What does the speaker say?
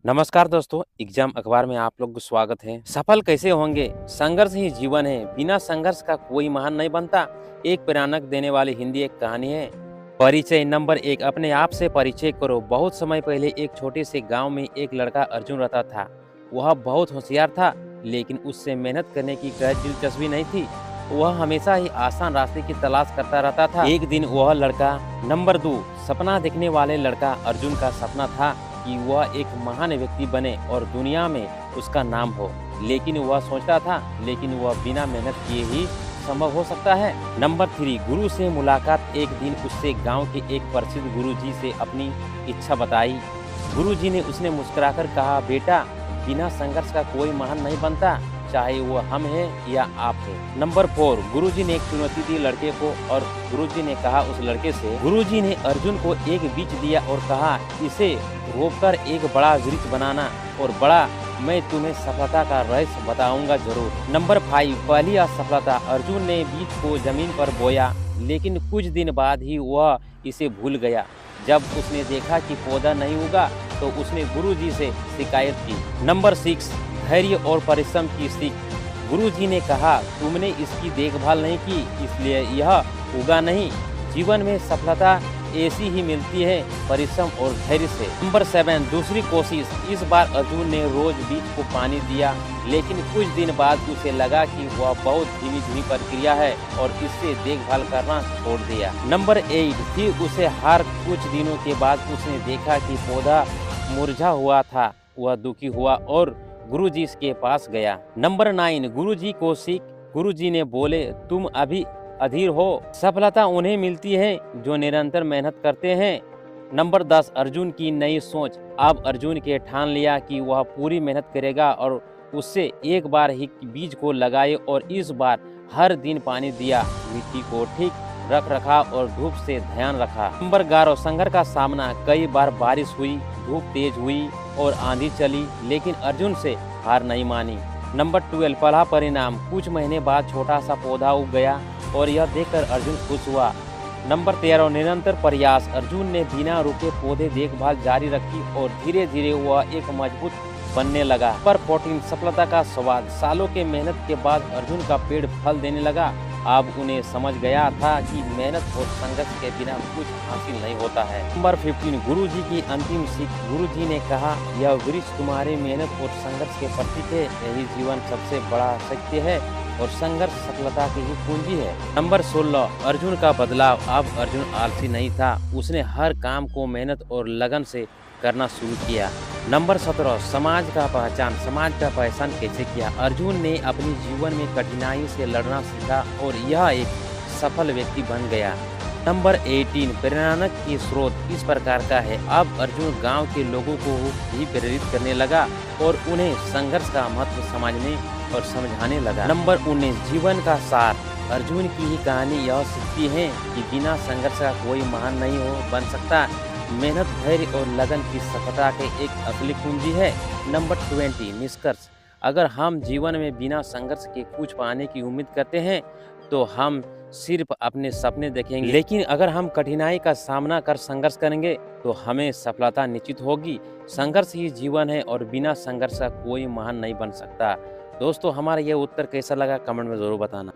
नमस्कार दोस्तों, एग्जाम अखबार में आप लोग को स्वागत है। सफल कैसे होंगे? संघर्ष ही जीवन है, बिना संघर्ष का कोई महान नहीं बनता। एक प्रेरणा देने वाली हिंदी एक कहानी है। परिचय नंबर 1, अपने आप से परिचय करो। बहुत समय पहले एक छोटे से गांव में एक लड़का अर्जुन रहता था। वह बहुत होशियार था, लेकिन उससे मेहनत करने की कोई दिलचस्पी नहीं थी। वह हमेशा ही आसान रास्ते की तलाश करता रहता था। एक दिन वह लड़का नंबर 2, सपना देखने वाले लड़का अर्जुन का सपना था कि वह एक महान व्यक्ति बने और दुनिया में उसका नाम हो। लेकिन वह सोचता था, लेकिन वह बिना मेहनत किए ही संभव हो सकता है। नंबर 3, गुरु से मुलाकात। एक दिन उससे गांव के एक प्रसिद्ध गुरु जी से अपनी इच्छा बताई। गुरु जी ने उसने मुस्कुराकर कहा, बेटा, बिना संघर्ष का कोई महान नहीं बनता, चाहे वो हम हैं या आप हैं। नंबर 4, गुरुजी ने एक चुनौती दी लड़के को और गुरुजी ने कहा उस लड़के से। गुरुजी ने अर्जुन को एक बीज दिया और कहा, इसे रोपकर एक बड़ा वृक्ष बनाना और बड़ा, मैं तुम्हें सफलता का रहस्य बताऊंगा जरूर। नंबर 5, पहली असफलता। अर्जुन ने बीज को जमीन पर बोया, लेकिन कुछ दिन बाद ही वह इसे भूल गया। जब उसने देखा कि पौधा नहीं उगा, तो उसने गुरुजी से शिकायत की। नंबर 6, धैर्य और परिश्रम की सीख। गुरुजी ने कहा, तुमने इसकी देखभाल नहीं की, इसलिए यह उगा नहीं। जीवन में सफलता ऐसी ही मिलती है, परिश्रम और धैर्य से। नंबर 7, दूसरी कोशिश। इस बार अर्जुन ने रोज बीज को पानी दिया, लेकिन कुछ दिन बाद उसे लगा कि वह बहुत धीमी प्रक्रिया है और इससे देखभाल करना छोड़ दिया। नंबर 8, फिर उसे हर कुछ दिनों के बाद उसने देखा कि पौधा मुरझा हुआ था। वह दुखी हुआ और गुरुजी के पास गया। नंबर 9, गुरुजी को सीख। गुरुजी ने बोले, तुम अभी अधीर हो। सफलता उन्हें मिलती है जो निरंतर मेहनत करते हैं। नंबर 10, अर्जुन की नई सोच। अब अर्जुन के ठान लिया कि वह पूरी मेहनत करेगा और उससे एक बार ही बीज को लगाए और इस बार हर दिन पानी दिया, मिट्टी को ठीक रख रखा और धूप से ध्यान रखा। नंबर 11, संघर्ष का सामना। कई बार बारिश हुई, धूप तेज हुई और आंधी चली, लेकिन अर्जुन से हार नहीं मानी। नंबर 12, पढ़ा परिणाम। कुछ महीने बाद छोटा सा पौधा उग गया और यह देखकर अर्जुन खुश हुआ। नंबर 13, निरंतर प्रयास। अर्जुन ने बिना रुके पौधे देखभाल जारी रखी और धीरे धीरे वह एक मजबूत बनने लगा। नंबर 14, सफलता का स्वाद। सालों के मेहनत के बाद अर्जुन का पेड़ फल देने लगा। अब उन्हें समझ गया था कि मेहनत और संघर्ष के बिना कुछ हासिल नहीं होता है। नंबर 15, गुरुजी की अंतिम सीख। गुरुजी ने कहा, यह वृक्ष तुम्हारी मेहनत और संघर्ष के प्रतीक है। यही जीवन सबसे बड़ा सत्य है और संघर्ष सफलता की ही पूंजी है। नंबर 16, अर्जुन का बदलाव। अब अर्जुन आलसी नहीं था, उसने हर काम को मेहनत और लगन से करना शुरू किया। नंबर 17, समाज का पहचान। समाज का पहचान कैसे किया? अर्जुन ने अपने जीवन में कठिनाई से लड़ना सीखा और यह एक सफल व्यक्ति बन गया। नंबर 18, प्रेरणा की स्रोत इस प्रकार का है। अब अर्जुन गांव के लोगों को भी प्रेरित करने लगा और उन्हें संघर्ष का महत्व समझने और समझाने लगा। नंबर 19, जीवन का सार। अर्जुन की ही कहानी यह सिखाती है कि बिना संघर्ष का कोई महान नहीं बन सकता। मेहनत, धैर्य और लगन की सफलता के एक असली कुंजी है। नंबर 20, निष्कर्ष। अगर हम जीवन में बिना संघर्ष के कुछ पाने की उम्मीद करते हैं, तो हम सिर्फ अपने सपने देखेंगे। लेकिन अगर हम कठिनाई का सामना कर संघर्ष करेंगे, तो हमें सफलता निश्चित होगी। संघर्ष ही जीवन है और बिना संघर्ष का कोई महान नहीं बन सकता। दोस्तों, हमारा यह उत्तर कैसा लगा कमेंट में ज़रूर बताना।